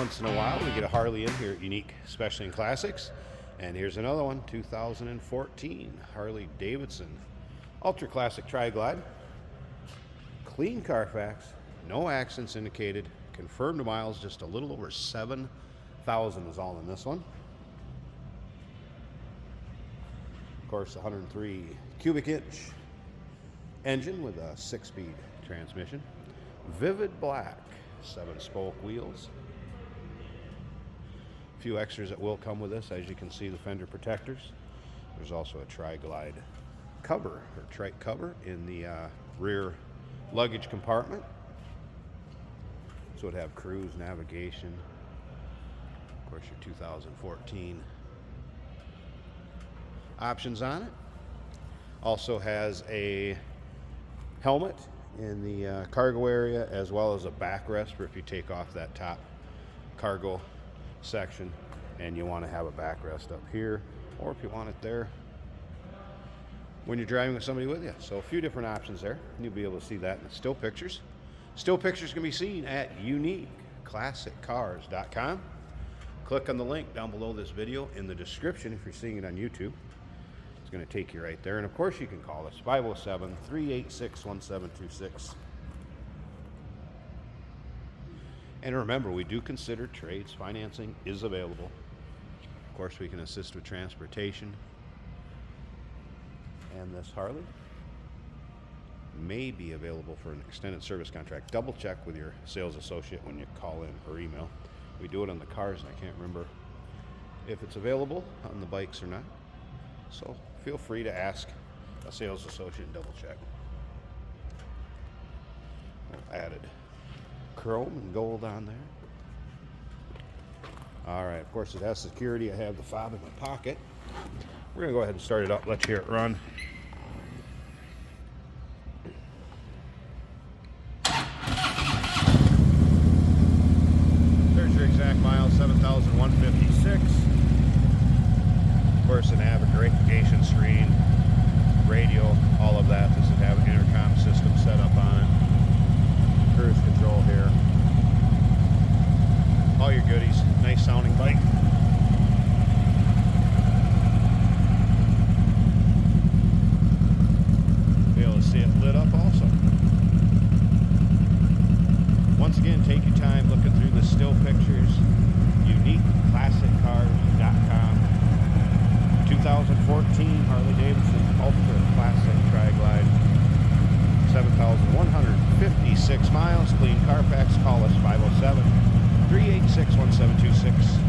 once in a while we get a Harley in here at Unique Specialty and Classics. And here's another one, 2014 Harley-Davidson Ultra Classic Tri-Glide. Clean Carfax, no accidents indicated, confirmed miles just a little over 7,000 is all in this one. Of course, 103 cubic inch engine with a 6-speed transmission. Vivid black, 7-spoke wheels. A few extras that will come with this, as you can see, the fender protectors. There's also a Tri-Glide cover, or trike cover, in the rear luggage compartment. So it would have cruise, navigation, of course your 2014 options on it. Also has a helmet in the cargo area, as well as a backrest for if you take off that top cargo section and you want to have a backrest up here, or if you want it there when you're driving with somebody with you. So a few different options there. You'll be able to see that in the still pictures. Still pictures can be seen at uniqueclassiccars.com. Click on the link down below this video in the description if you're seeing it on YouTube. It's going to take you right there. And of course you can call us 507-386-1726. And remember, we do consider trades. Financing is available. Of course, we can assist with transportation. And this Harley may be available for an extended service contract. Double check with your sales associate when you call in or email. We do it on the cars, and I can't remember if it's available on the bikes or not. So feel free to ask a sales associate and double check. Added chrome and gold on there. All right, of course it has security. I have the fob in my pocket. We're gonna go ahead and start it up. Let's hear it run. There's your exact miles, 7,156. Of course, an navigation screen, radio, all of that. This would have an intercom system set up on it. Cruise control here. All your goodies. Nice sounding bike. Be able to see it lit up also. Once again, take your time looking through the still pictures. uniqueclassiccars.com. 2014 Harley-Davidson Ultra Classic Tri-Glide. 7,156 miles. Clean Carfax. Call us 507-386-1726.